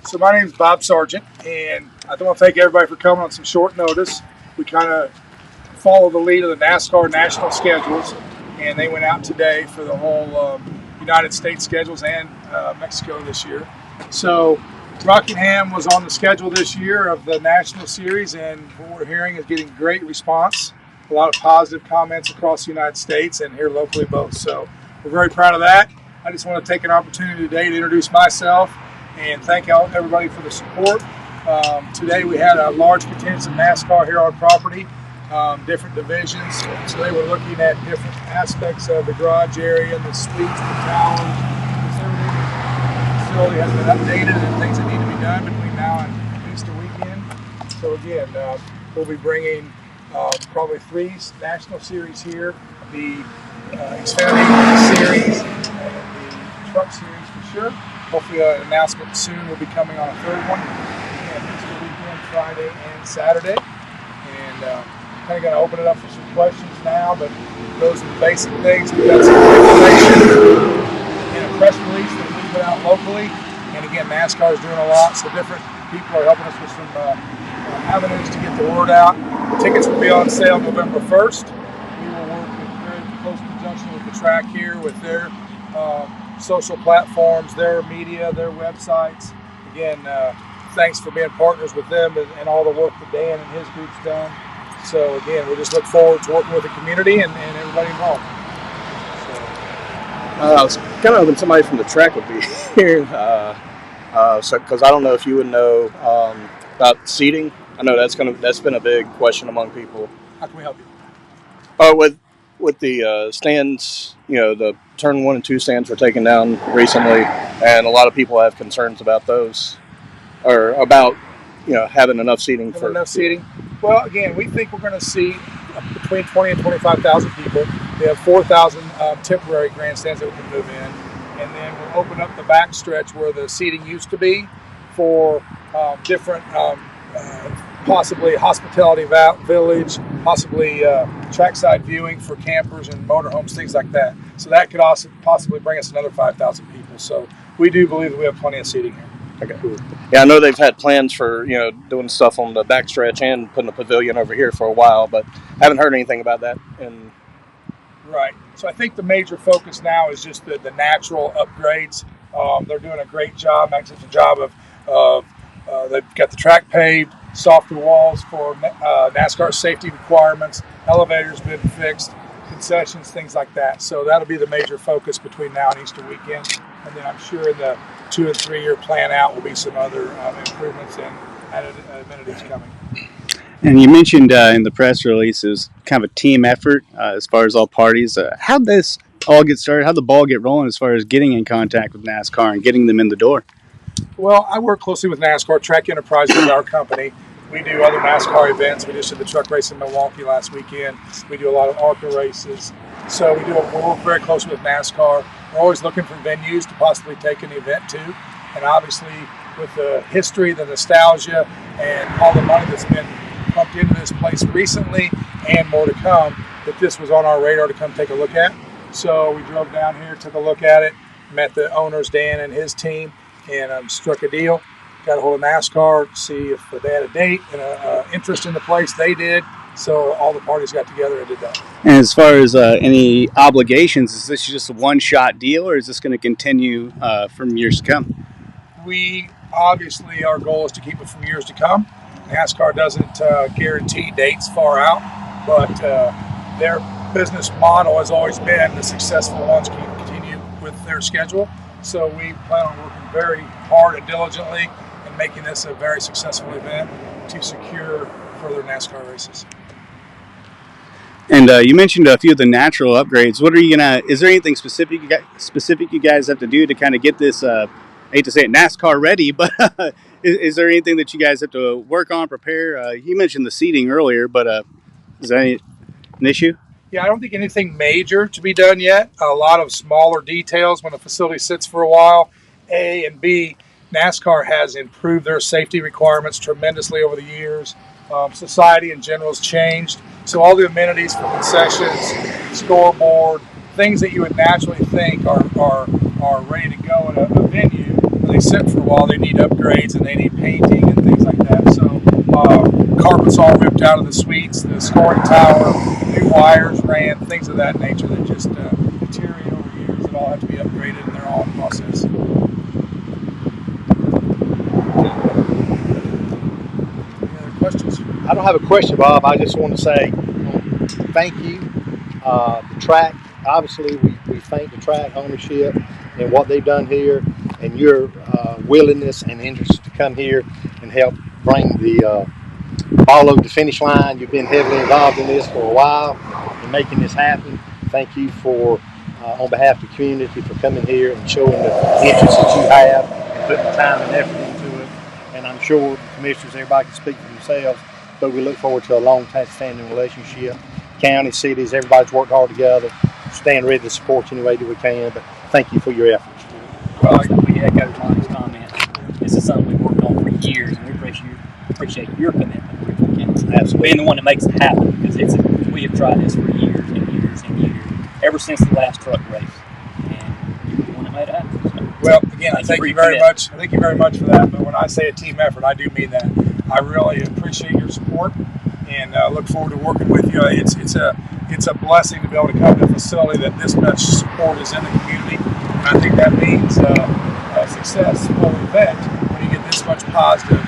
So my name is Bob Sargent, and I want to thank everybody for coming on some short notice. We kind of follow the lead of the NASCAR national schedules, and they went out today for the whole United States schedules and Mexico this year. So Rockingham was on the schedule this year of the National Series, and what we're hearing is getting great response. A lot of positive comments across the United States and here locally both. So we're very proud of that. I just want to take an opportunity today to introduce myself and thank everybody for the support. Today we had a large contingent of NASCAR here on property, different divisions. Today we're looking at different aspects of the garage area, the suites, the towers. The facility has been updated and things that need to be done between now and Easter weekend. So again, we'll be bringing probably 3 National Series here, the Xfinity Series, and the Truck Series for sure. Hopefully an announcement soon will be coming on a 3rd one. Again, Easter weekend, Friday and Saturday. And kind of going to open it up for some questions now, but those are the basic things. We've got some information in a press release that we put out locally. And again, NASCAR is doing a lot, so different people are helping us with some avenues to get the word out. The tickets will be on sale November 1st. We will work in very close conjunction with the track here with their social platforms, their media, their websites. Again, thanks for being partners with them and all the work that Dan and his group's done. So again, we just look forward to working with the community and everybody involved. I was kind of hoping somebody from the track would be here, because I don't know if you would know about seating. I know that's been a big question among people. How can we help you? With the stands, the turn 1 and 2 stands were taken down recently, and a lot of people have concerns about those, or about having enough seating seating. Well, again, we think we're going to see between 20 and 25,000 people. We have 4,000 temporary grandstands that we can move in, and then we'll open up the back stretch where the seating used to be for different. Possibly hospitality village, possibly trackside viewing for campers and motorhomes, things like that. So that could also possibly bring us another 5,000 people. So we do believe that we have plenty of seating here. Okay. Yeah, I know they've had plans for doing stuff on the backstretch and putting a pavilion over here for a while, but I haven't heard anything about that. Right. So I think the major focus now is just the natural upgrades. They're doing a great job, magnificent job of they've got the track paved, softer walls for NASCAR safety requirements, elevators been fixed, concessions, things like that. So that'll be the major focus between now and Easter weekend. And then I'm sure in the 2 and 3 year plan out will be some other improvements and added amenities coming. And you mentioned in the press release it was kind of a team effort as far as all parties. How'd this all get started? How'd the ball get rolling as far as getting in contact with NASCAR and getting them in the door? Well, I work closely with NASCAR. Track Enterprises is our company. We do other NASCAR events. We just did the truck race in Milwaukee last weekend. We do a lot of ARCA races. So we work very closely with NASCAR. We're always looking for venues to possibly take an event to. And obviously, with the history, the nostalgia, and all the money that's been pumped into this place recently and more to come, that this was on our radar to come take a look at. So we drove down here, took a look at it, met the owners, Dan and his team, and struck a deal. Got a hold of NASCAR to see if they had a date and an interest in the place. They did. So all the parties got together and did that. And as far as any obligations, is this just a one-shot deal, or is this going to continue from years to come? We obviously, our goal is to keep it from years to come. NASCAR doesn't guarantee dates far out, but their business model has always been the successful ones can continue with their schedule. So we plan on working very hard and diligently and making this a very successful event to secure further NASCAR races. And you mentioned a few of the natural upgrades. What are you is there anything specific you guys have to do to kind of get this, I hate to say it, NASCAR ready, but is there anything that you guys have to work on, prepare? You mentioned the seating earlier, but is that an issue? Yeah, I don't think anything major to be done yet. A lot of smaller details when a facility sits for a while. A and B, NASCAR has improved their safety requirements tremendously over the years. Society in general has changed. So all the amenities for concessions, scoreboard, things that you would naturally think are ready to go at a venue, they sit for a while, they need upgrades and they need painting and things like that. So carpets all ripped out of the suites, the scoring tower, new wires ran, things of that nature that just deteriorate over years that all have to be upgraded, and they're all in process. Any other questions? I don't have a question, Bob. I just want to say thank you. The track, obviously, we thank the track ownership and what they've done here, and your willingness and interest to come here and help bring the ball over the finish line. You've been heavily involved in this for a while and making this happen. Thank you for, on behalf of the community, for coming here and showing the interest that you have and putting the time and effort into it. And I'm sure the commissioners, everybody can speak for themselves, but we look forward to a long-standing relationship. County, cities, everybody's worked hard together. Stand ready to support you any way that we can, but thank you for your efforts. Well, we echo Tom's comments. This is something we've worked on for years, and we appreciate your commitment, Richmond County. Absolutely. Being the one that makes it happen, because we have tried this for years and years and years, ever since the last truck race, and you're the one that made it happen. So, well, again, I thank you very much. I thank you very much for that. But when I say a team effort, I do mean that. I really appreciate your support and look forward to working with you. It's a blessing to be able to come to a facility that this much support is in the community, and I think that means a successful event when you get this much positive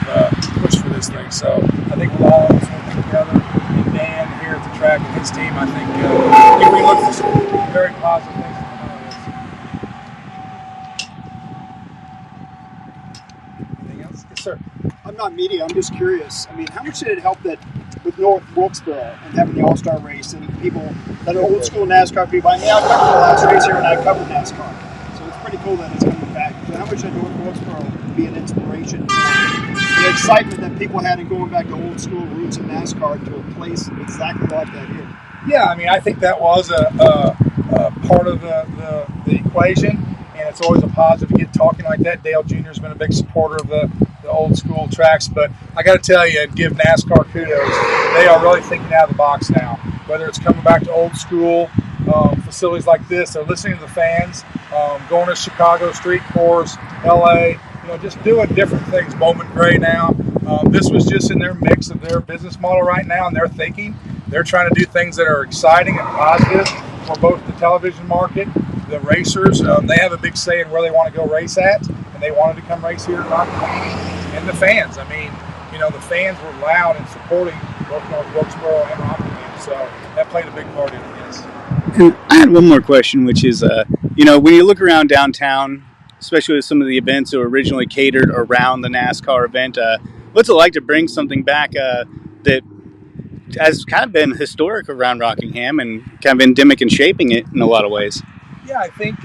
push for this thing. So I think with all of us working together, and Dan here at the track and his team, I think we look for some very positive things to come out of this. Anything else? Yes, sir. I'm not media. I'm just curious. I mean, how much did it help that with North Wilkesboro and having the All-Star race and people that are old school NASCAR people? I mean, I covered the last race here and I covered NASCAR, so it's pretty cool that it's coming back. So how much did North Wilkesboro be an inspiration? The excitement that people had in going back to old school roots of NASCAR to a place exactly like that here. Yeah, I mean, I think that was a part of the equation, and it's always a positive to get talking like that. Dale Jr. has been a big supporter of the old school tracks, but I got to tell you and give NASCAR kudos. They are really thinking out of the box now. Whether it's coming back to old school facilities like this, they're listening to the fans, going to Chicago street course, LA, just doing different things. Bowman Gray now. This was just in their mix of their business model right now, and they're thinking. They're trying to do things that are exciting and positive for both the television market, the racers. They have a big say in where they want to go race at, and they wanted to come race here at Rockingham. And the fans, I mean, the fans were loud in supporting both North Wilkesboro and Rockingham, so that played a big part in this. And I had one more question, which is, when you look around downtown, especially with some of the events that were originally catered around the NASCAR event, what's it like to bring something back that has kind of been historic around Rockingham and kind of endemic in shaping it in a lot of ways? Yeah, I think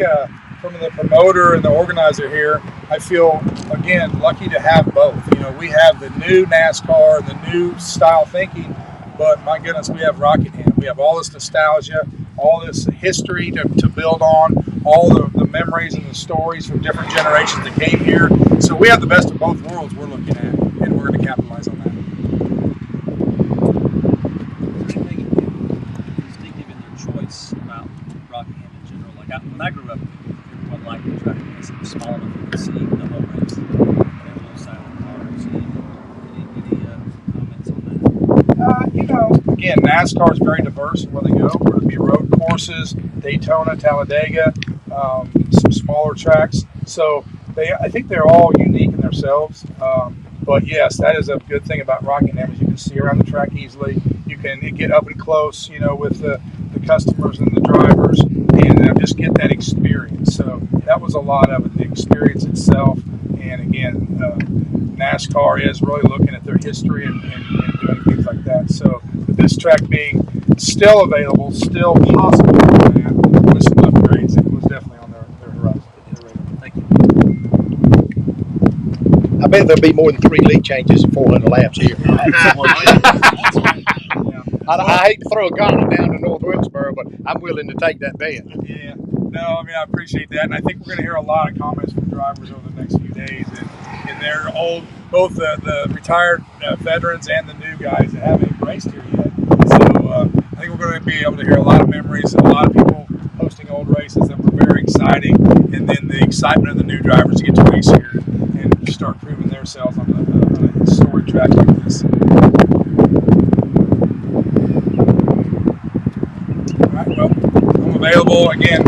from the promoter and the organizer here, I feel, again, lucky to have both. We have the new NASCAR, the new style thinking, but my goodness, we have Rockingham. We have all this nostalgia, all this history to build on, all the memories and the stories from different generations that came here. So we have the best of both worlds we're looking at, and we're going to capitalize on that. Is there anything distinctive in their choice about Rockingham in general? Like when I grew up, everyone liked to try to get something small enough you could see the whole race. And little silent cars. Any comments on that? Again, NASCAR is very diverse in where they go. Whether it be road courses, Daytona, Talladega, some smaller tracks. So I think they're all unique in themselves. But yes, that is a good thing about Rockingham is you can see around the track easily. You can get up and close, with the customers and the drivers, and just get that experience. So that was a lot of it, the experience itself. And again, NASCAR is really looking at their history and doing things like that. So with this track being still available, still possible with some upgrades, it was definitely on their horizon. Thank you. I bet there'll be more than 3 lead changes and 400 laps here. I hate to throw a gauntlet down to North Wilkesboro, but I'm willing to take that bet. Yeah. No, I mean, I appreciate that. And I think we're going to hear a lot of comments from drivers over the next few days. And they're both the retired veterans and the new guys that haven't raced here yet. So I think we're going to be able to hear a lot of memories, a lot of people hosting old races that were very exciting. And then the excitement of the new drivers to get to race here and start proving themselves on a historic track like this. All right, well, I'm available again.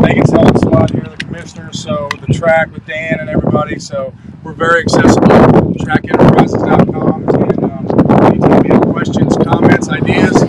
Megan's held the slot here, the commissioners, so the track with Dan and everybody. So we're very accessible. Trackenterprises.com. And anytime you have questions, comments, ideas,